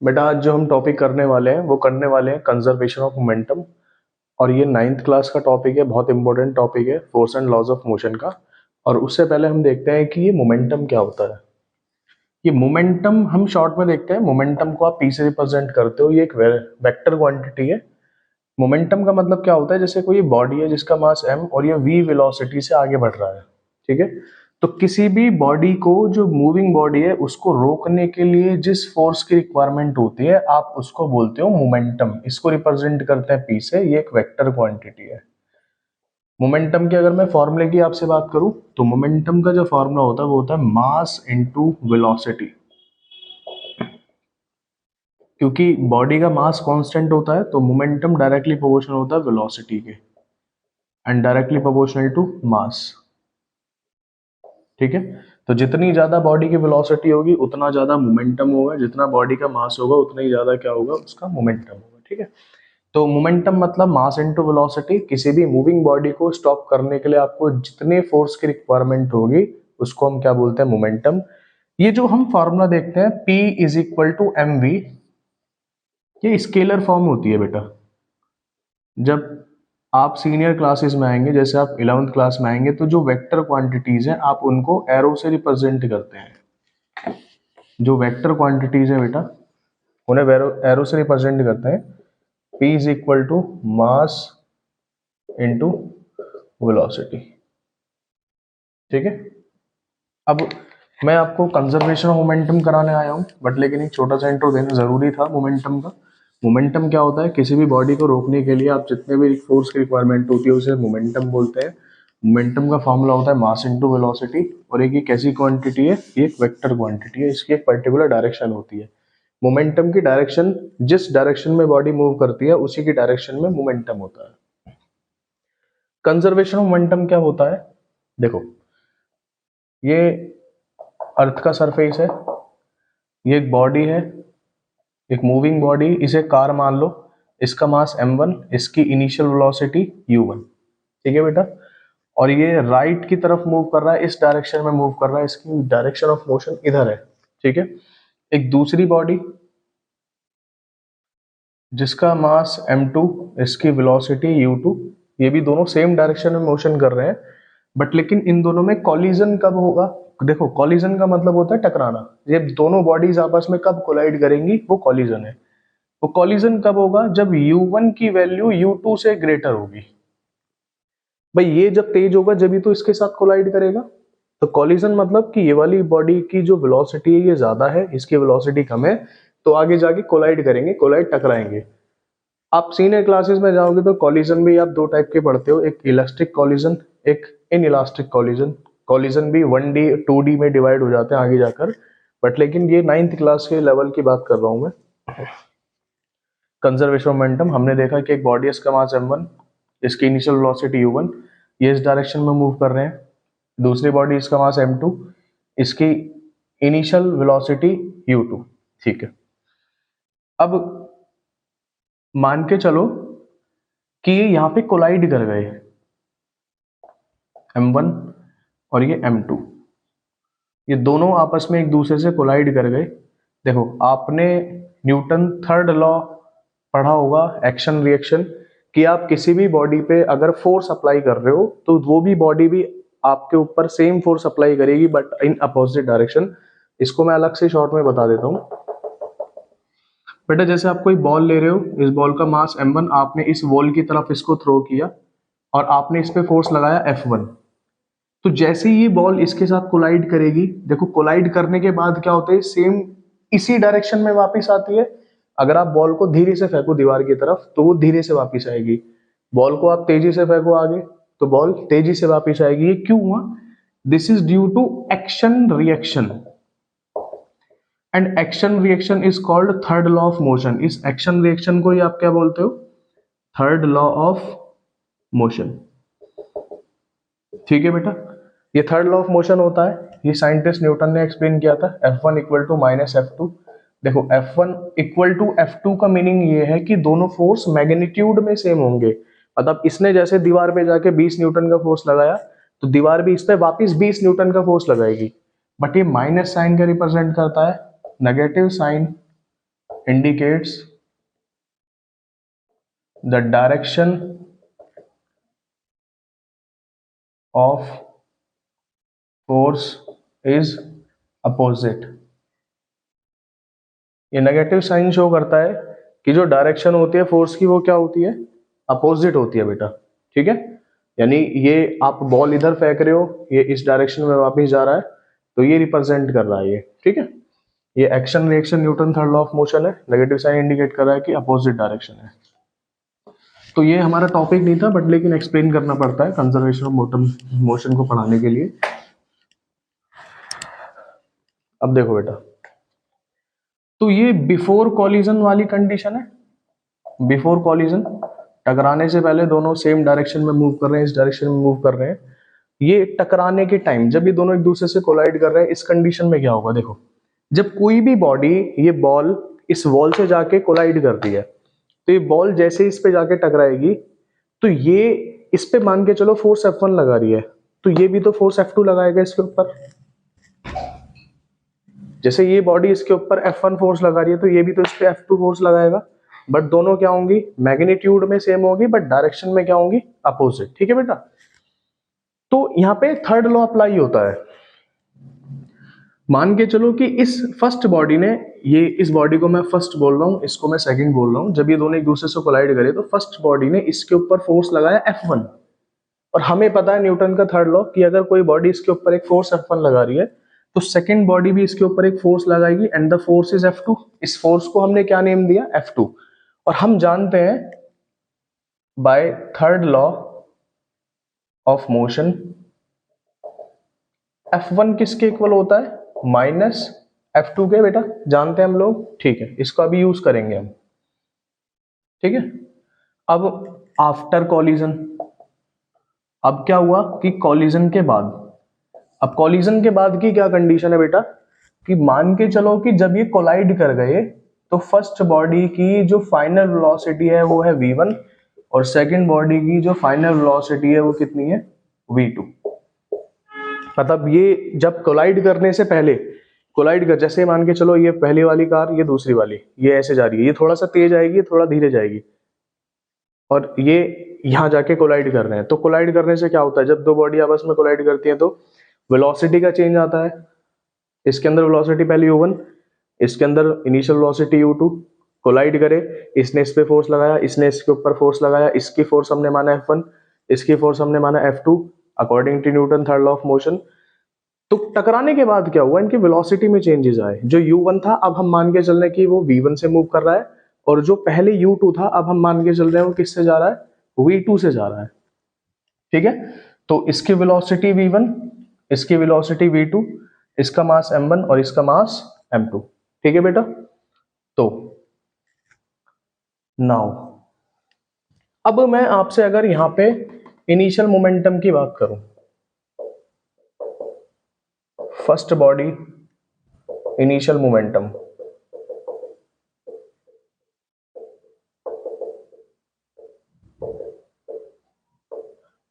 बेटा आज जो हम टॉपिक करने वाले हैं वो करने वाले हैं कंजर्वेशन ऑफ मोमेंटम। और ये 9th क्लास का टॉपिक है, बहुत इंपॉर्टेंट टॉपिक है force and laws of motion का। और उससे पहले हम देखते हैं कि ये मोमेंटम क्या होता है। ये मोमेंटम हम शॉर्ट में देखते हैं। मोमेंटम को आप पी से रिप्रेजेंट करते हो, ये एक वेक्टर क्वांटिटी है। मोमेंटम का मतलब क्या होता है, जैसे कोई बॉडी है जिसका मास m और ये v वेलोसिटी से आगे बढ़ रहा है, ठीक है। तो किसी भी बॉडी को, जो मूविंग बॉडी है, उसको रोकने के लिए जिस फोर्स की रिक्वायरमेंट होती है आप उसको बोलते हो मोमेंटम। इसको रिप्रेजेंट करते हैं p से, ये एक वेक्टर क्वांटिटी है। मोमेंटम की अगर मैं फॉर्मूले की आपसे बात करूं तो मोमेंटम का जो फॉर्मूला होता है वो होता है मास इनटू वेलोसिटी। क्योंकि बॉडी का मास कांस्टेंट होता है तो मोमेंटम डायरेक्टली प्रोपोर्शनल होता है वेलोसिटी के, and directly proportional to mass, ठीक है। तो जितनी ज्यादा बॉडी की वेलोसिटी होगी उतना ज्यादा मोमेंटम होगा, जितना बॉडी का मास होगा उतना ही ज्यादा क्या होगा, उसका मोमेंटम होगा, ठीक है। तो मोमेंटम मतलब मास इनटू वेलोसिटी। किसी भी मूविंग बॉडी को स्टॉप करने के लिए आपको जितने फोर्स की रिक्वायरमेंट होगी उसको हम क्या बोलते हैं, मोमेंटम। ये जो हम फॉर्मूला देखते हैं P is equal to m v, ये स्केलर फॉर्म होती है बेटा। जब आप सीनियर क्लासेस में आएंगे, जैसे आप 11th क्लास में आएंगे, तो जो वेक्टर क्वांटिटीज हैं आप उनको एरो से रिप्रेजेंट करते हैं। जो वेक्टर क्वांटिटीज है बेटा उन्हें एरो से रिप्रेजेंट करते हैं। P is equal to mass into velocity, ठीक है। अब मैं आपको कंजर्वेशन ऑफ मोमेंटम कराने आया हूं, बट लेकिन एक छोटा सा इंट्रो देना जरूरी था मोमेंटम का। मोमेंटम क्या होता है, किसी भी बॉडी को रोकने के लिए आप जितने भी फोर्स की रिक्वायरमेंट होती है उसे मोमेंटम बोलते हैं। मोमेंटम का फॉर्मूला होता है मास इनटू वेलोसिटी। और एक ये कैसी क्वांटिटी है, ये एक वेक्टर क्वांटिटी है, इसकी एक पर्टिकुलर डायरेक्शन होती है। मोमेंटम की डायरेक्शन, जिस डायरेक्शन में बॉडी मूव करती है उसी की डायरेक्शन में मोमेंटम होता है। कंजर्वेशन ऑफ मोमेंटम क्या होता है, देखो ये अर्थ का सरफेस है, ये एक बॉडी है, एक मूविंग बॉडी, इसे कार मान लो। इसका मास m1, इसकी इनिशियल वेलोसिटी u1, ठीक है बेटा। और ये राइट की तरफ मूव कर रहा है, इस डायरेक्शन में मूव कर रहा है, इसकी डायरेक्शन ऑफ मोशन इधर है, ठीक है। एक दूसरी बॉडी जिसका मास m2, इसकी वेलोसिटी u2, ये भी दोनों सेम डायरेक्शन में मोशन कर रहे हैं। बट लेकिन इन दोनों में कॉलिजन कब होगा, देखो कॉलिजन का मतलब होता है टकराना। ये दोनों बॉडीज आपस में कब कोलाइड करेंगी, वो कॉलिजन है। वो कॉलिजन कब होगा, जब u1 की वैल्यू u2 से ग्रेटर होगी। भाई ये जब तेज होगा जब ही तो इसके साथ कोलाइड करेगा। तो कॉलिजन मतलब कि ये वाली बॉडी की जो वेलोसिटी है ये ज्यादा है, इसकी वेलोसिटी कम है, तो आगे जाके कोलाइड करेंगे, कोलाइड टकराएंगे। आप सीनियर क्लासेस में जाओगे तो कॉलिजन भी आप दो टाइप के पढ़ते हो, एक इलास्टिक कॉलिजन, एक इन इलास्टिक कॉलिजन। कॉलिजन भी 1D 2D में डिवाइड हो जाते हैं आगे जाकर। बट लेकिन ये 9th क्लास के लेवल की बात कर रहा हूं मैं। कंजर्वेशन ऑफ मोमेंटम हमने देखा कि एक बॉडी, इसका मास m1, इसकी इनिशियल वेलोसिटी u1, ये इस डायरेक्शन में मूव कर रहे हैं। दूसरी बॉडी, इसका मास m2, इसकी इनिशियल वेलोसिटी u2, ठीक है। अब मान के चलो कि ये यहाँ पे कोलाइड कर गए, m1 और ये m2, ये दोनों आपस में एक दूसरे से कोलाइड कर गए। देखो आपने न्यूटन थर्ड लॉ पढ़ा होगा, एक्शन रिएक्शन, कि आप किसी भी बॉडी पे अगर फोर्स अप्लाई कर रहे हो तो वो भी बॉडी भी आपके ऊपर सेम फोर्स अप्लाई करेगी बट इन अपोजिट डायरेक्शन। इसको मैं अलग से शॉर्ट में बता देता हूँ बेटा। जैसे आप कोई बॉल ले रहे हो, इस बॉल का मास m1, आपने इस वॉल की तरफ इसको थ्रो किया और आपने इस पे फोर्स लगाया F1। तो जैसे ही ये बॉल इसके साथ कोलाइड करेगी, देखो कोलाइड करने के बाद क्या होता है, सेम इसी डायरेक्शन में वापस आती है। अगर आप बॉल को धीरे से फेंको दीवार की तरफ तो वो धीरे से वापस आएगी। बॉल को आप तेजी से फेंको आगे तो बॉल तेजी से वापस आएगी। ये क्यों हुआ, this is due to action reaction, and action reaction is called third law of motion. इस एक्शन रिएक्शन को ही आप क्या बोलते हो, थर्ड लॉ ऑफ मोशन, ठीक है बेटा। ये थर्ड लॉ ऑफ मोशन होता है, ये साइंटिस्ट न्यूटन ने एक्सप्लेन किया था, F1 equal to minus F2। देखो F1 इक्वल टू F2 का मीनिंग ये है कि दोनों फोर्स मैग्नीट्यूड में सेम होंगे। मतलब इसने जैसे दीवार पे जाके 20 न्यूटन का फोर्स लगाया तो दीवार भी इस पे वापिस 20 न्यूटन का फोर्स लगाएगी। बट ये माइनस साइन का रिप्रेजेंट करता है, negative sign indicates the direction of force is opposite। ये नेगेटिव साइन शो करता है कि जो डायरेक्शन होती है फोर्स की वो क्या होती है, अपोजिट होती है बेटा। ठीक है, यानी ये आप बॉल इधर फेंक रहे हो, ये इस डायरेक्शन में वापस जा रहा है, तो ये रिप्रेजेंट कर रहा है ये। ठीक है, ये action reaction Newton third law of motion है। नेगेटिव साइन इंडिकेट कर रहा है कि अपोजिट डायरेक्शन है। तो ये हमारा टॉपिक नहीं था, बट लेकिन एक्सप्लेन करना पड़ता है कंजर्वेशन ऑफ मोशन को पढ़ाने के लिए। अब देखो बेटा, तो ये बिफोर कॉलिजन वाली कंडीशन है। बिफोर कॉलिजन, टकराने से पहले दोनों सेम डायरेक्शन में मूव कर रहे हैं, इस डायरेक्शन में मूव कर रहे हैं। ये टकराने के टाइम जब ये दोनों एक दूसरे से कोलाइड कर रहे हैं, इस कंडीशन में क्या होगा, देखो जब कोई भी बॉडी, ये बॉल इस वॉल से जाके कोलाइड करती है, तो ये बॉल जैसे इस पे जाके टकराएगी, तो ये इस पे मान के चलो फोर्स F1 लगा रही है, तो ये भी तो फोर्स F2 लगाएगा इसके ऊपर। जैसे ये बॉडी इसके ऊपर F1 फोर्स लगा रही है, तो ये भी तो इस पे F2 फोर्स लगाएगा, बट दोनों क्या होंगी, मैग्नीट्यूड में सेम होगी, बट डायरेक्शन में क्या होंगी, अपोजिट। ठीक है बेटा, तो यहाँ पे थर्ड लॉ अप्लाई होता है। मान के चलो कि इस फर्स्ट बॉडी ने, ये इस बॉडी को मैं फर्स्ट बोल रहा हूँ, इसको मैं सेकंड बोल रहा हूँ, जब ये दोनों एक दूसरे से कोलाइड करे, तो फर्स्ट बॉडी ने इसके ऊपर फोर्स लगाया F1, और हमें पता है न्यूटन का थर्ड लॉ कि अगर कोई बॉडी इसके ऊपर एक फोर्स F1 लगा रही है, तो सेकंड बॉडी भी इसके ऊपर एक फोर्स लगाएगी, and the force is F2। इस फोर्स को हमने क्या नेम दिया, F2। और हम जानते हैं by third law of motion, F1 किसके इक्वल होता है, माइनस F2 के। बेटा जानते हैं हम लोग, ठीक है, इसका भी यूज करेंगे हम। ठीक है, अब आफ्टर कॉलिजन, अब क्या हुआ कि कॉलिजन के बाद, अब कॉलिजन के बाद की क्या कंडीशन है बेटा, कि मान के चलो कि जब ये कोलाइड कर गए, तो फर्स्ट बॉडी की जो फाइनल वेलोसिटी है वो है v1, और सेकंड बॉडी की जो फाइनल वेलोसिटी है वो कितनी है, v2। मतलब ये जब कोलाइड करने से पहले, कोलाइड कर, जैसे मान के चलो ये पहली वाली कार, ये दूसरी वाली, ये ऐसे जा रही है, ये थोड़ा सा तेज आएगी, थोड़ा धीरे जाएगी, और ये यहाँ जाके कोलाइड कर रहे हैं। तो कोलाइड करने से क्या होता है, जब दो बॉडी आपस में कोलाइड करती है, तो वेलोसिटी का चेंज आता है। इसके अंदर वेलोसिटी पहले u1, इसके अंदर इनिशियल वेलोसिटी u2, कोलाइड करे, इसने इस पे फोर्स लगाया, इसने इसके ऊपर फोर्स लगाया, इसकी फोर्स हमने माना F1, इसकी फोर्स हमने माना F2 according to Newton third law of motion. तो टकराने के बाद क्या हुआ, इनकी वेलोसिटी में चेंजेस आए। जो u1 था, अब हम मान के चल रहे हैं कि वो v1 से मूव कर रहा है, और जो पहले u2 था, अब हम मान के चल रहे हैं वो किससे जा रहा है, v2 से जा रहा है। ठीक है, तो इसकी वेलोसिटी v1, इसकी वेलोसिटी v2, इसका मास m1 और इसका मास m2। ठीक है बेटा, तो नाउ अब मैं आपसे अगर यहां पे इनिशियल मोमेंटम की बात करूं, फर्स्ट बॉडी इनिशियल मोमेंटम,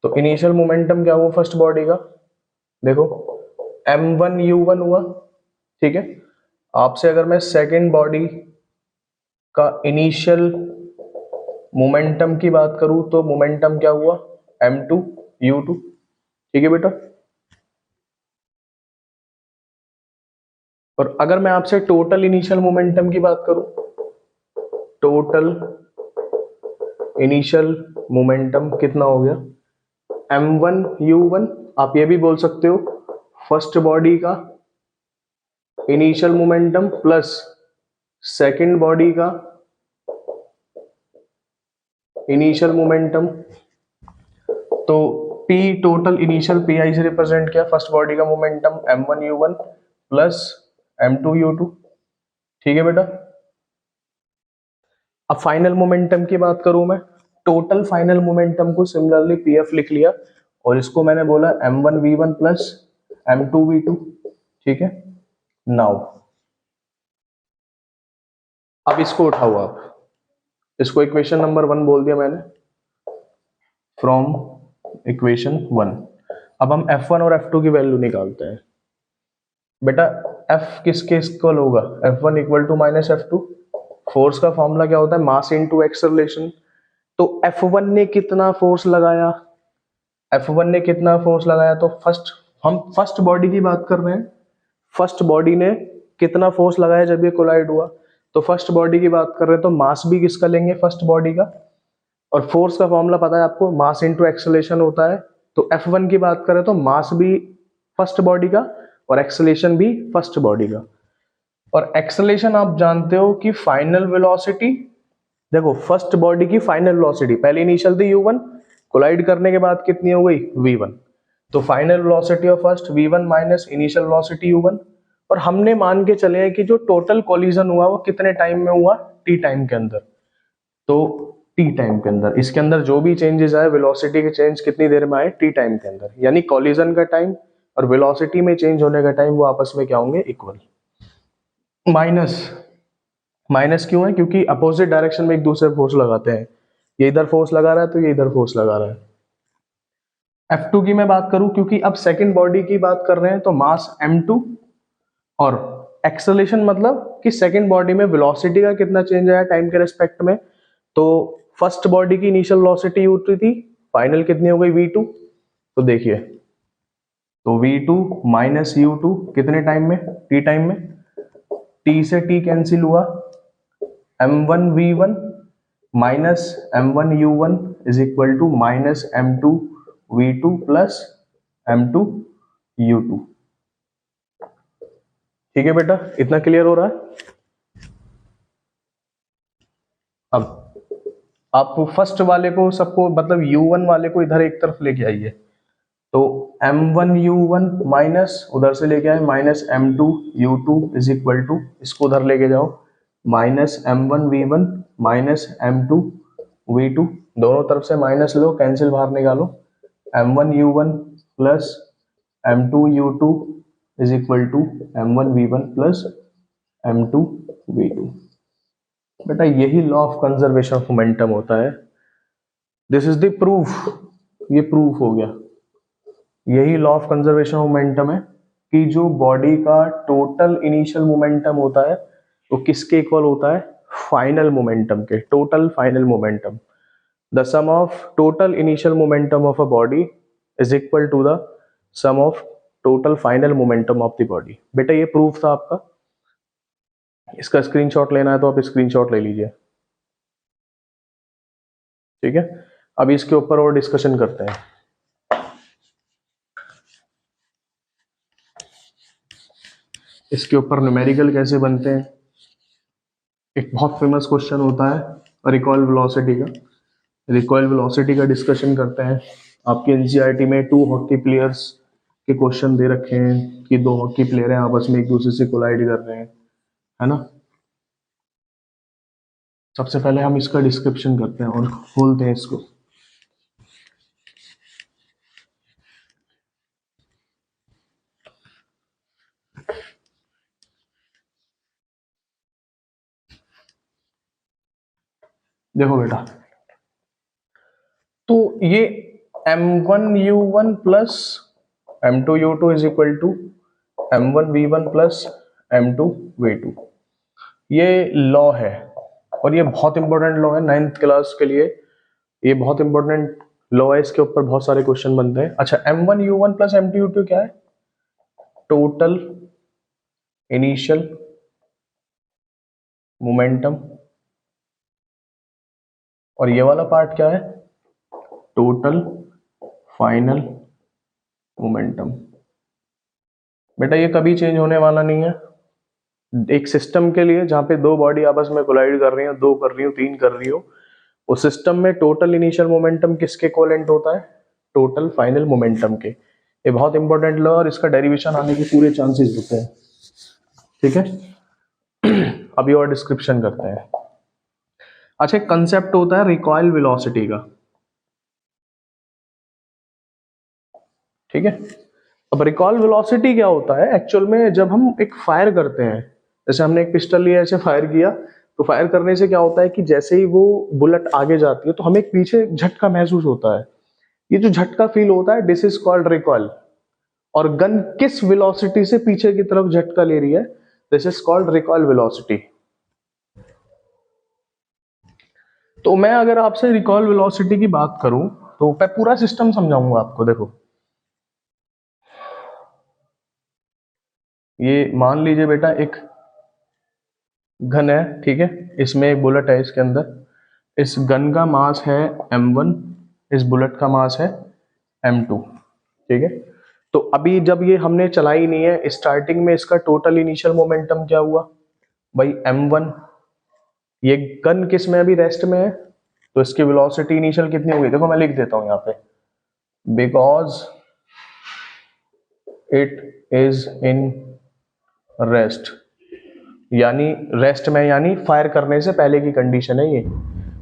तो इनिशियल मोमेंटम क्या हुआ फर्स्ट बॉडी का, देखो m1 u1 हुआ। ठीक है, आपसे अगर मैं सेकेंड बॉडी का इनिशियल मोमेंटम की बात करूं, तो मोमेंटम क्या हुआ, m2 u2। ठीक है बेटा, और अगर मैं आपसे टोटल इनिशियल मोमेंटम की बात करूं, टोटल इनिशियल मोमेंटम कितना हो गया, m1 u1। आप ये भी बोल सकते हो फर्स्ट बॉडी का initial momentum plus second body का इनिशियल मोमेंटम। तो P टोटल इनिशियल PI से रिप्रेजेंट किया फर्स्ट बॉडी का momentum m1 u1 plus m2 u2। ठीक है बेटा, अब फाइनल मोमेंटम की बात करूं मैं, टोटल फाइनल मोमेंटम को सिमिलरली PF लिख लिया, और इसको मैंने बोला m1 v1 plus m2 v2। ठीक है, नाउ अब इसको उठाओ आप, इसको इक्वेशन नंबर 1 बोल दिया मैंने, फ्रॉम इक्वेशन 1। अब हम F1 और F2 की वैल्यू निकालते हैं। बेटा F किसके इक्वल होगा, F1 equal to minus F2, force का फॉर्मूला क्या होता है, मास इनटू एक्सेलरेशन। तो F1 ने कितना फोर्स लगाया, F1 ने कितना फोर्स लगाया, तो हम फर्स्ट बॉडी की बात कर रहे हैं। फर्स्ट बॉडी ने कितना फोर्स लगाया जब ये कोलाइड हुआ, तो फर्स्ट बॉडी की बात कर रहे हैं, तो मास भी किसका लेंगे, फर्स्ट बॉडी का। और फोर्स का फॉर्मूला पता है आपको, मास इनटू एक्सेलरेशन होता है। तो F1 की बात करें तो मास भी फर्स्ट बॉडी का और एक्सेलरेशन भी फर्स्ट बॉडी का। और एक्सेलरेशन आप जानते हो कि फाइनल वेलोसिटी, देखो फर्स्ट बॉडी की फाइनल वेलोसिटी, पहले इनिशियल थी u1, कोलाइड करने के बाद कितनी हो गई v1, तो final velocity of first v1 minus initial velocity u1। और हमने मान के चले हैं कि जो टोटल कोलिजन हुआ वो कितने टाइम में हुआ, t टाइम के अंदर। तो t टाइम के अंदर इसके अंदर जो भी चेंजेस आए, वेलोसिटी के चेंज कितनी देर में आए, t टाइम के अंदर, यानी कोलिजन का टाइम और वेलोसिटी में चेंज होने का टाइम वो आपस में क्या होंगे, इक्वल। माइनस क्यों है, क्योंकि अपोजिट डायरेक्शन में एक दूसरे फोर्स लगाते हैं, ये इधर फोर्स लगा रहा है तो ये इधर फोर्स लगा रहा है। F2 की मैं बात करूं, क्योंकि अब सेकंड बॉडी की बात कर रहे हैं, तो मास m2 और एक्सेलरेशन मतलब कि सेकंड बॉडी में वेलोसिटी का कितना चेंज आया टाइम के रेस्पेक्ट में। तो फर्स्ट बॉडी की इनिशियल वेलोसिटी u3 थी, फाइनल कितनी हो गई v2। तो देखिए, तो v2 माइनस u2 कितने टाइम में, t टाइम में, t से t कैंसिल हुआ, m1 v1 minus m1 u1 is equal to minus m2 v2 plus m2 u2। ठीक है बेटा, इतना क्लियर हो रहा है। अब आप फर्स्ट वाले को सबको, मतलब u1 वाले को इधर एक तरफ लेके आइए, तो m1 u1 माइनस उधर से लेके आए minus m2 u2 is equal to, इसको उधर लेके जाओ, minus m1 v1 minus m2 v2, दोनों तरफ से माइनस लो, कैंसिल बाहर निकालो, m1 u1 plus m2 u2 is equal to m1 v1 plus m2 v2। बेटा यही law of conservation of momentum होता है, दिस इज द प्रूफ, ये प्रूफ हो गया। यही law of conservation of momentum है कि जो बॉडी का टोटल इनिशियल मोमेंटम होता है वो किसके इक्वल होता है, फाइनल मोमेंटम के, total final momentum. The sum of total initial momentum of a body is equal to the sum of total final momentum of the body. बेटा ये प्रूफ था आपका, इसका स्क्रीनशॉट लेना है तो आप स्क्रीनशॉट ले लीजिए, ठीक है। अब इसके ऊपर और डिस्कशन करते हैं। इसके ऊपर न्यूमेरिकल कैसे बनते हैं, एक बहुत फेमस क्वेश्चन होता है रिकॉइल वेलोसिटी का। रिकॉइल वेलोसिटी का डिस्कशन करते हैं। आपके एनसीईआरटी में 2 हॉकी प्लेयर्स के क्वेश्चन दे रखे हैं कि 2 हॉकी प्लेयर हैं, आपस में एक दूसरे से कोलाइड कर रहे हैं, है ना। सबसे पहले हम इसका डिस्क्रिप्शन करते हैं और खोलते हैं इसको। देखो बेटा, तो ये m1 u1 plus m2 u2 is equal to m1 v1 plus m2 v2, ये लॉ है और ये बहुत इंपॉर्टेंट लॉ है 9th क्लास के लिए। ये बहुत इंपॉर्टेंट लॉ है, इसके ऊपर बहुत सारे क्वेश्चन बनते हैं। अच्छा, m1 u1 plus m2 u2 क्या है, टोटल इनिशियल मोमेंटम, और ये वाला पार्ट क्या है, टोटल फाइनल मोमेंटम। बेटा ये कभी चेंज होने वाला नहीं है। एक सिस्टम के लिए जहां पे 2 बॉडी आपस में कोलाइड कर रही हो, 2 कर रही हो, 3 कर रही हो, उस सिस्टम में टोटल इनिशियल मोमेंटम किसके इक्विवेलेंट होता है, टोटल फाइनल मोमेंटम के। ये बहुत इंपॉर्टेंट लॉ और इसका डेरिवेशन आने के पूरे चांसेस होते हैं, ठीक है। अभी और डिस्क्रिप्शन करते हैं। अच्छा, एक कंसेप्ट होता है रिकॉइल वेलोसिटी का, ठीक है। अब रिकॉइल वेलोसिटी क्या होता है एक्चुअल में, जब हम एक फायर करते हैं, जैसे हमने एक पिस्टल लिया, ऐसे फायर किया, तो फायर करने से क्या होता है कि जैसे ही वो बुलेट आगे जाती है तो हमें एक पीछे झटका महसूस होता है। ये जो झटका फील होता है, दिस इज कॉल्ड रिकॉइल। और गन किस वेलोसिटी से पीछे की तरफ झटका ले रही है, this is called recoil velocity. तो मैं अगर आपसे रिकॉल वेलोसिटी की बात करूं तो मैं पूरा सिस्टम समझाऊंगा आपको। देखो ये मान लीजिए बेटा एक घन है, ठीक है, इसमें एक बुलेट है इसके अंदर। इस गन का मास है m1, इस बुलेट का मास है m2, ठीक है। तो अभी जब ये हमने चलाई नहीं है, स्टार्टिंग में इसका टोटल इनिशियल मोमेंटम क्या हुआ भाई m1। ये गन किस में अभी रेस्ट में है, तो इसकी वेलोसिटी इनिशियल कितनी होगी, देखो मैं लिख देता हूं यहाँ पे, because it is in rest, यानी रेस्ट में यानी फायर करने से पहले की कंडीशन है ये।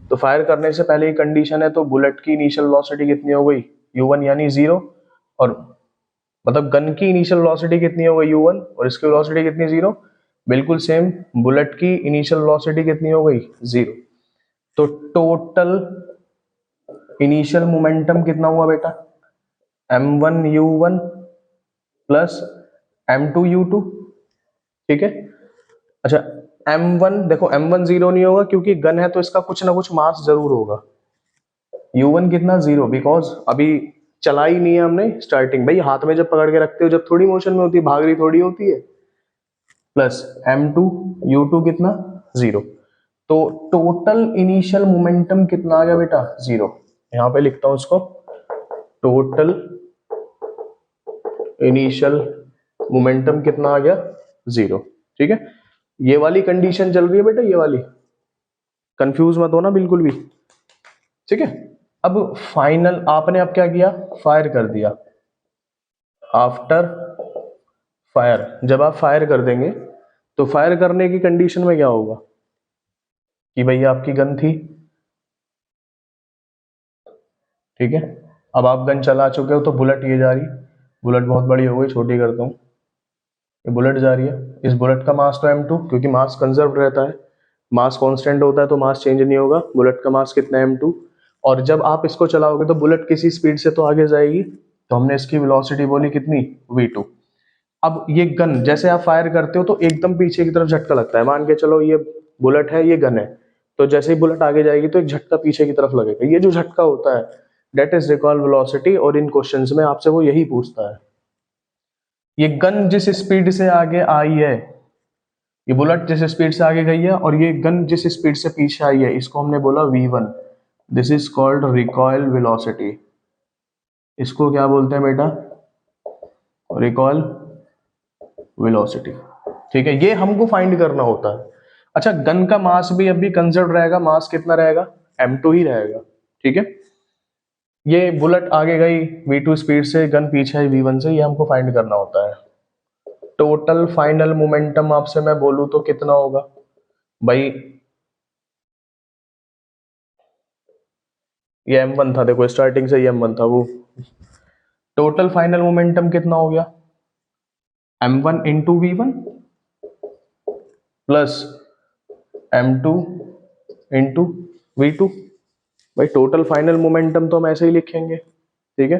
तो फायर करने से पहले की कंडीशन है, तो बुलेट की इनिशियल वेलोसिटी कितनी हो गई u1 यानी 0, और मतलब गन की इनिशियल वेलोसिटी कितनी हो गई u1 और इसकी वेलोसिटी कितनी 0, बिल्कुल सेम बुलेट की इनिशियल वेलोसिटी कितनी हो गई 0। तो टोटल इनिशियल मोमेंटम कितना हुआ बेटा m1 u1 plus m2 u2, ठीक है। अच्छा m1 देखो, m1 0 नहीं होगा क्योंकि गन है तो इसका कुछ ना कुछ मास जरूर होगा। u1 कितना 0, बिकॉज अभी चला ही नहीं है हमने स्टार्टिंग। भाई हाथ में जब पकड़ के रखते हो जब थोड़ी मोशन में होती है, भाग रही थोड़ी होती है। प्लस m2 u2 कितना 0। तो टोटल इनिशियल मोमेंटम कितना आ गया बेटा 0। यहां पे लिखता हूं इसको, टोटल इनिशियल मोमेंटम कितना आ गया 0, ठीक है। ये वाली कंडीशन चल रही है बेटा, ये वाली, कंफ्यूज मत होना बिल्कुल भी, ठीक है। अब फाइनल आपने अब क्या किया, फायर कर दिया। आफ्टर फायर, जब आप फायर कर देंगे तो फायर करने की कंडीशन में क्या होगा कि भाई आपकी गन थी, ठीक है। अब आप गन चला चुके हो तो बुलेट ये जा रही, बुलेट बहुत बड़ी हो गई, छोटी करता हूँ, ये बुलेट जा रही है। इस बुलेट का मास तो m2, क्योंकि मास कंजर्व रहता है, मास कांस्टेंट होता है तो मास चेंज नहीं होगा। बुलेट का मास कितना है m2, और जब आप इसको चलाओगे तो बुलेट किसी स्पीड से तो आगे जाएगी, तो हमने इसकी वेलोसिटी बोली कितनी v2। अब ये गन जैसे आप फायर करते हो तो एकदम पीछे की तरफ झटका लगता है, मान के चलो ये बुलेट है, ये गन है, तो जैसे ही बुलेट आगे जाएगी तो एक झटका पीछे की तरफ लगेगा। ये जो झटका होता है डेट इज रिकॉल वेलोसिटी, और इन क्वेश्चंस में आपसे वो यही पूछता है। ये गन जिस स्पीड से आगे आई है, ये बुलेट जिस स्पीड से आगे गई है, और ये गन जिस स्पीड से पीछे आई है, इसको हमने बोला v1। This is called recoil velocity. इसको क्या बोलते हैं बेटा, रिकॉयल वेलोसिटी, ठीक है। ये हमको फाइंड करना होता है। अच्छा गन का मास भी अभी कंजर्व रहेगा, मास कितना रहेगा m2 ही रहेगा, ठीक है। ये बुलेट आगे गई v2 स्पीड से, गन पीछे आई v1 से, ये हमको फाइंड करना होता है। टोटल फाइनल मोमेंटम आपसे मैं बोलूं तो कितना होगा भाई, ये m1 था, देखो स्टार्टिंग से ये m1 था, वो टोटल फाइनल मोमेंटम कितना हो गया m1 into v1 plus m2 into v2। भाई टोटल फाइनल मोमेंटम तो हम ऐसे ही लिखेंगे, ठीक है।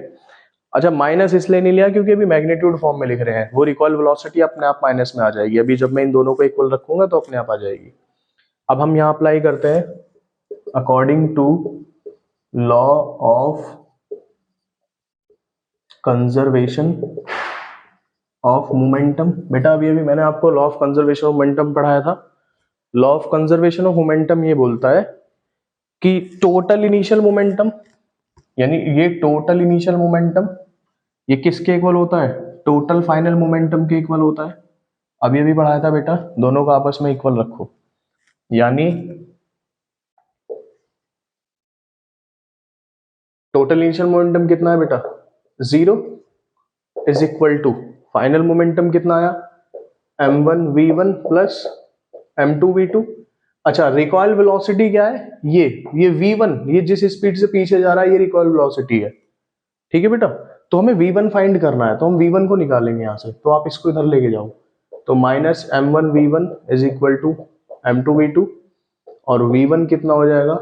अच्छा माइनस इसलिए नहीं लिया क्योंकि अभी मैग्नीट्यूड फॉर्म में लिख रहे हैं, वो रिकॉल वेलोसिटी अपने आप माइनस में आ जाएगी। अभी जब मैं इन दोनों को इक्वल रखूंगा तो अपने आप आ जाएगी। अब हम यहाँ अप्लाई करते हैं according to law of conservation of momentum. बेटा अभी अभी मैंने आपको law of conservation of momentum पढ़ाया था। Law of conservation of momentum ये बोलता है कि टोटल इनिशियल मोमेंटम, यानी ये टोटल इनिशियल मोमेंटम ये किसके इक्वल होता है, टोटल फाइनल मोमेंटम के इक्वल होता है। अभी अभी पढ़ाया था बेटा, दोनों को आपस में इक्वल रखो, यानी टोटल इनिशियल मोमेंटम कितना है बेटा 0 is equal to final momentum कितना आया m1 v1 plus m2 v2। अच्छा रिकॉयल वेलोसिटी क्या है, ये v1, ये जिस स्पीड से पीछे जा रहा है ये रिकॉयल वेलोसिटी है, ठीक है बेटा। तो हमें v1 फाइंड करना है, तो हम v1 को निकालेंगे यहां से, तो आप इसको इधर लेके जाओ, तो minus m1 v1 is equal to m2 v2, और v1 कितना हो जाएगा,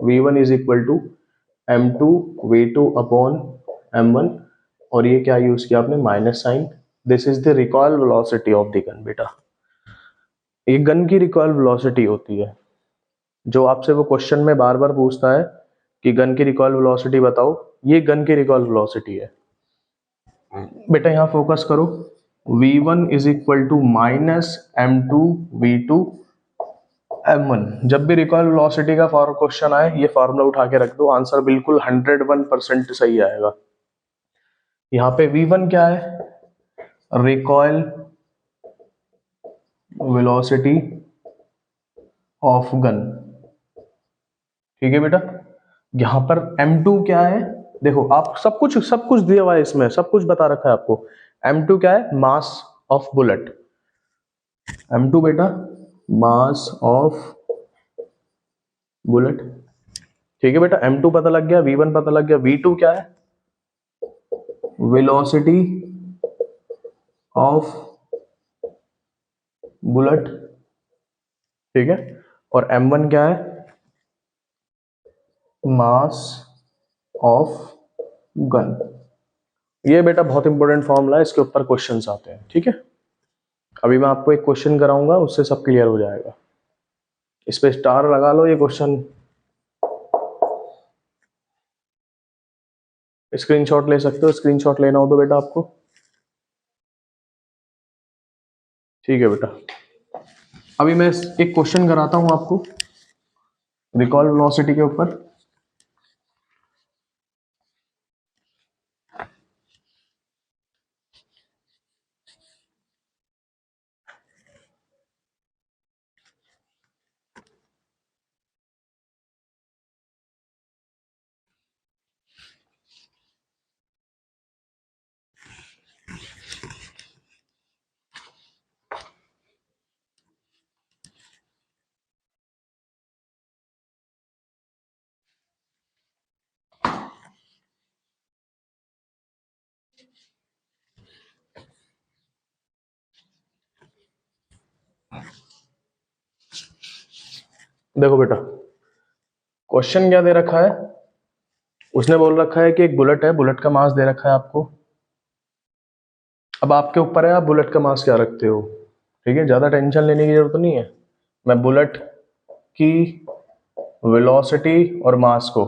v1 is equal to m2 v2 upon m1, और ये क्या यूज किया आपने minus sign. This is the recoil velocity of the gun बेटा, ये गन की रिकॉयल वेलोसिटी होती है। जो आपसे वो क्वेश्चन में बार बार पूछता है कि गन की रिकॉइल वेलोसिटी बताओ, ये गन की रिकॉइल वेलोसिटी है। बेटा यहाँ फोकस करो, v1 is equal to minus m2 v2 m1। जब भी रिकॉइल वेलोसिटी का फॉर क्वेश्चन आए ये फॉर्मूला उठा के रख दो, आंसर बिल्कुल 101% सही आएगा। यहाँ पे v1 क्या है, रिकॉइल वेलोसिटी ऑफ गन, ठीक है बेटा। यहाँ पर m2 क्या है, देखो आप सब कुछ दिया हुआ है इसमें, सब कुछ बता रखा है आपको। m2 क्या है, मास ऑफ बुलेट। m2 बेटा मास ऑफ बुलेट, ठीक है बेटा। m2 पता लग गया, v1 पता लग गया, v2 क्या है, वेलोसिटी ऑफ बुलेट, ठीक है। और m1 क्या है, मास ऑफ गन। ये बेटा बहुत इंपॉर्टेंट फॉर्मूला है, इसके ऊपर क्वेश्चंस आते हैं, ठीक है। अभी मैं आपको एक क्वेश्चन कराऊंगा, उससे सब क्लियर हो जाएगा। इस पे स्टार लगा लो, ये क्वेश्चन स्क्रीनशॉट ले सकते हो, स्क्रीनशॉट लेना हो तो बेटा आपको, ठीक है बेटा। अभी मैं एक क्वेश्चन कराता हूं आपको रिकॉल वेलोसिटी के ऊपर। देखो बेटा क्वेश्चन क्या दे रखा है, उसने बोल रखा है कि एक बुलेट है, बुलेट का मास दे रखा है आपको। अब आपके ऊपर है आप बुलेट का मास क्या रखते हो, ठीक है। ज्यादा टेंशन लेने की जरूरत नहीं है। मैं बुलेट की वेलोसिटी और मास को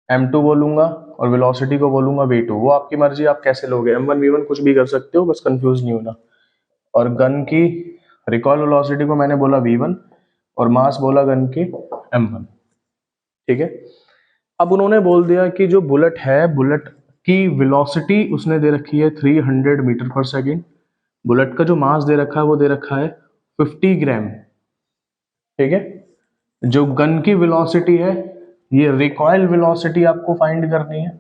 m2 बोलूंगा और वेलोसिटी को बोलूंगा v2। वो आपकी मर्जी, आप कैसे लोगे, m1 v1 कुछ भी कर सकते हो, बस कंफ्यूज नहीं होना। और गन की रिकॉल वेलोसिटी को मैंने बोला v1 और मास बोला गन की m1, ठीक है। अब उन्होंने बोल दिया कि जो बुलेट है, बुलेट की वेलोसिटी उसने दे रखी है 300 मीटर पर सेकेंड। बुलेट का जो मास दे रखा है वो दे रखा है 50 ग्राम, ठीक है। जो गन की वेलोसिटी है, ये रिकॉइल वेलोसिटी आपको फाइंड करनी है,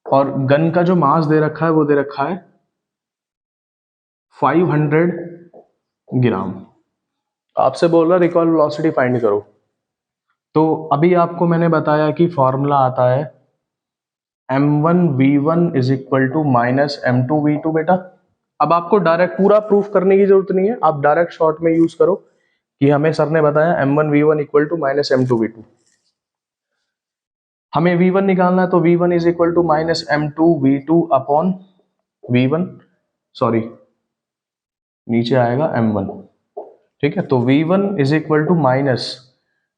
और गन का जो मास दे रखा है वो दे रखा है 500 ग्राम। आपसे बोल रहा रिकॉइल वेलोसिटी फाइंड करो। तो अभी आपको मैंने बताया कि फॉर्मूला आता है m1v1 is equal to minus m2v2 बेटा। अब आपको डायरेक्ट पूरा प्रूफ करने की जरूरत नहीं है, आप डायरेक्ट शॉर्ट में यूज करो कि हमें सर ने बताया m1v1 equal to minus m2v2। हमें v1 निकालना है तो v1 is equal to minus m2v2 upon v1, sorry नीचे आएगा m1, ठीक है। तो v1 is equal to minus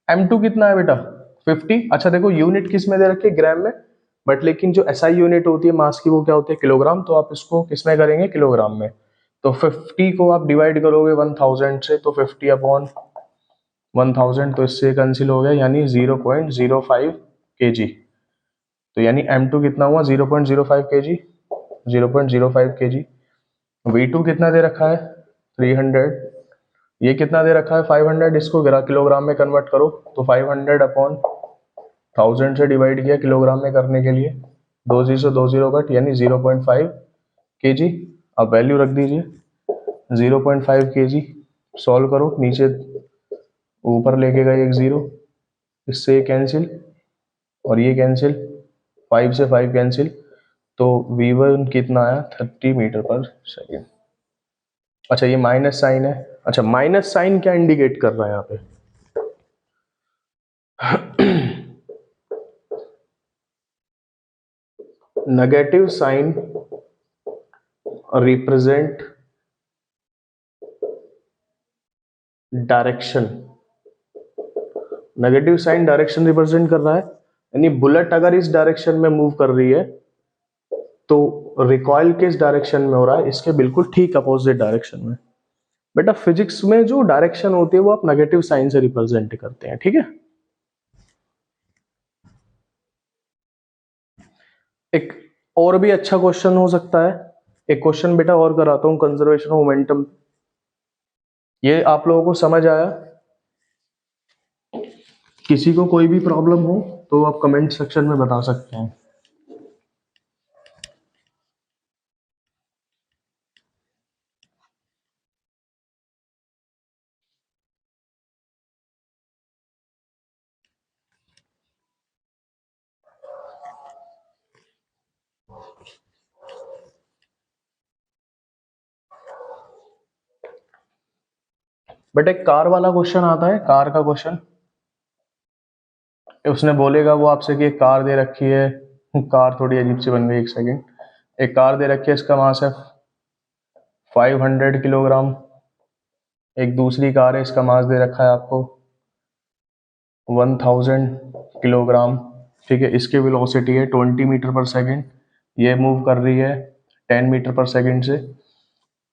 m2 कितना है बेटा 50। अच्छा देखो यूनिट किस में दे रखी है, ग्राम में, बट लेकिन जो SI यूनिट होती है मास की वो क्या होती है, किलोग्राम। तो आप इसको किस में करेंगे, किलोग्राम में। तो 50 को आप डिवाइड करोगे 1000 से, तो 50 अपॉन 1000, तो इससे कैंसिल हो गया, यानी 0.05 kg। तो यानी m2 कितना हुआ 0.05 kg, 0.05 kg। v2 कितना दे रखा है 300, ये कितना दे रखा है 500, इसको किलोग्राम में कन्वर्ट करो, तो 500 अपॉन 1000 से डिवाइड किया किलोग्राम में करने के लिए, 2 कट, यानी 0.5 kg। अब वैल्यू रख दीजिए 0.5 kg। सॉल्व करो, नीचे ऊपर लेके गए एक जीरो, इससे ये कैंसिल और ये कैंसिल, 5 से 5 कैंसिल, तो v1 कितना आया 30 मीटर पर सेकेंड। अच्छा ये माइनस साइन है, अच्छा माइनस साइन क्या इंडिकेट कर रहा है यहाँ पे, negative sign represent direction, negative sign direction represent कर रहा है, यानी बुलेट अगर इस डायरेक्शन में मूव कर रही है तो रिकॉइल किस डायरेक्शन में हो रहा है, इसके बिल्कुल ठीक अपोजिट डायरेक्शन में। बेटा फिजिक्स में जो डायरेक्शन होती है वो आप नेगेटिव साइन से रिप्रेजेंट करते हैं, ठीक है। एक और भी अच्छा क्वेश्चन हो सकता है, एक क्वेश्चन बेटा और कराता हूं, कंजर्वेशन ऑफ मोमेंटम। ये आप लोगों को समझ आया? किसी को कोई भी प्रॉब्लम हो तो आप कमेंट सेक्शन में बता सकते हैं। बट एक कार वाला क्वेश्चन आता है, कार का क्वेश्चन, उसने बोलेगा वो आपसे कि एक कार दे रखी है, कार थोड़ी अजीब सी बन गई, एक सेकेंड, एक कार दे रखी है, इसका मास है 500 किलोग्राम, एक दूसरी कार है, इसका मास दे रखा है आपको 1000 किलोग्राम, ठीक है। इसकी वेलोसिटी है 20 मीटर पर सेकेंड, ये मूव कर रही है 10 मीटर पर सेकेंड से।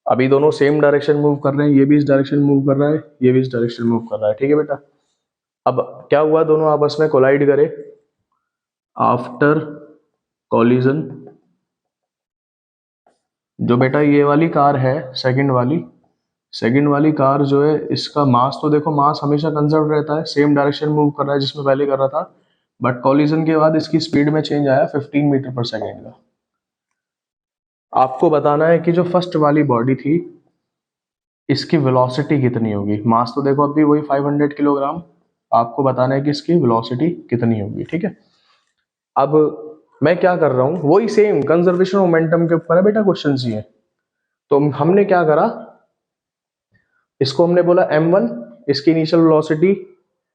अभी दोनों सेम डायरेक्शन मूव कर रहे हैं, ये भी इस डायरेक्शन मूव कर रहा है, ये भी इस डायरेक्शन मूव कर रहा है, ठीक है बेटा। अब क्या हुआ, दोनों आपस में कोलाइड करे, आफ्टर कॉलिजन जो बेटा ये वाली कार है, सेकंड वाली कार जो है, इसका मास तो देखो, मास हमेशा कंजर्व रहता है, सेम डायरेक्शन मूव कर रहा है जिसमें पहले कर रहा था, बट कॉलिजन के बाद इसकी स्पीड में चेंज आया 15 मीटर पर सेकेंड का। आपको बताना है कि जो फर्स्ट वाली बॉडी थी इसकी वेलोसिटी कितनी होगी। मास तो देखो अभी वही 500 किलोग्राम, आपको बताना है कि इसकी वेलोसिटी कितनी होगी, ठीक है। अब मैं क्या कर रहा हूं, वही सेम कंजर्वेशन मोमेंटम के ऊपर है बेटा क्वेश्चन ये। तो हमने क्या करा, इसको हमने बोला m1, इसकी इनिशियल वेलोसिटी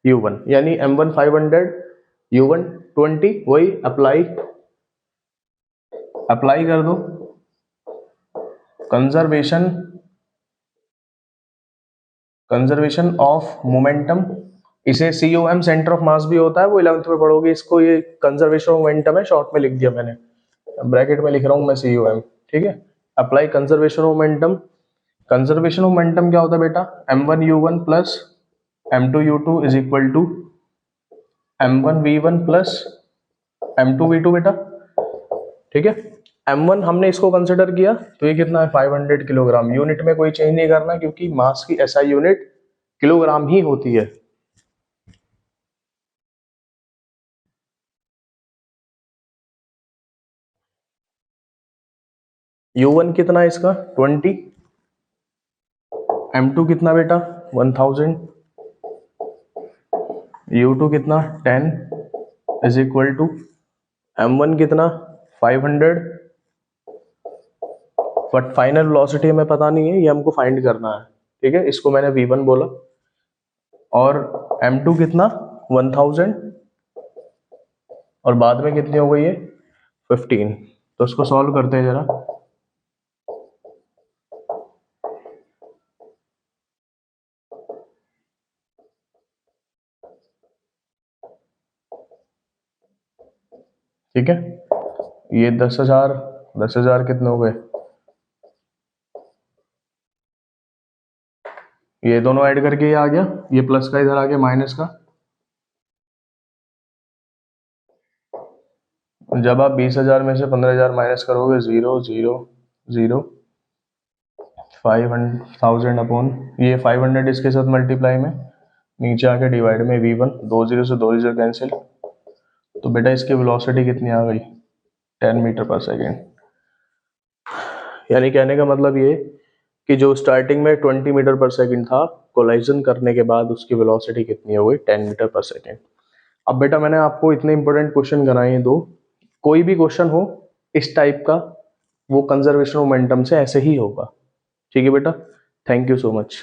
u1, यानी m1 500, u1 20, वही अप्लाई कर दो। कंजर्वेशन ऑफ मोमेंटम, इसे COM सेंटर ऑफ मास भी होता है, वो 11th में पढ़ोगे इसको, ये कंजर्वेशन ऑफ मोमेंटम है, शॉर्ट में लिख दिया मैंने, ब्रैकेट में लिख रहा हूं मैं COM, ठीक है। Apply conservation of momentum. Conservation of momentum क्या होता है बेटा, m1u1 plus m2u2 is equal to m1v1 plus m2v2 बेटा, ठीक है। m1 हमने इसको कंसिडर किया तो ये कितना है 500 किलोग्राम, यूनिट में कोई चेंज नहीं करना क्योंकि मास की SI यूनिट किलोग्राम ही होती है। u1 कितना है इसका 20, m2 कितना बेटा 1000, u2 कितना 10 इज इक्वल टू m1 कितना 500, बट फाइनल वेलोसिटी हमें पता नहीं है, ये हमको फाइंड करना है, ठीक है। इसको मैंने v1 बोला, और m2 कितना 1000, और बाद में कितनी हो गई है 15। तो इसको सॉल्व करते हैं जरा। ठीक है, ये 10,000 कितने हो गए, ये दोनों ऐड करके ये आ गया, ये प्लस का इधर आ गया माइनस का। जब आप 20,000 में से 15,000 माइनस करोगे 0 0 0, 500,000 अपॉन ये 500 इसके साथ मल्टीप्लाई में, नीचे आके डिवाइड में v1, 2 0 से 2 0 कैंसिल, तो बेटा इसकी वेलोसिटी कितनी आ गई 10 मीटर पर सेकेंड। यानी कहने का मतलब ये कि जो स्टार्टिंग में 20 मीटर पर सेकेंड था, कोलाइजन करने के बाद उसकी वेलोसिटी कितनी हो गई 10 मीटर पर सेकेंड। अब बेटा मैंने आपको इतने इंपॉर्टेंट क्वेश्चन कराए हैं दो, कोई भी क्वेश्चन हो इस टाइप का वो कंजर्वेशन मोमेंटम से ऐसे ही होगा, ठीक है बेटा। Thank you so much.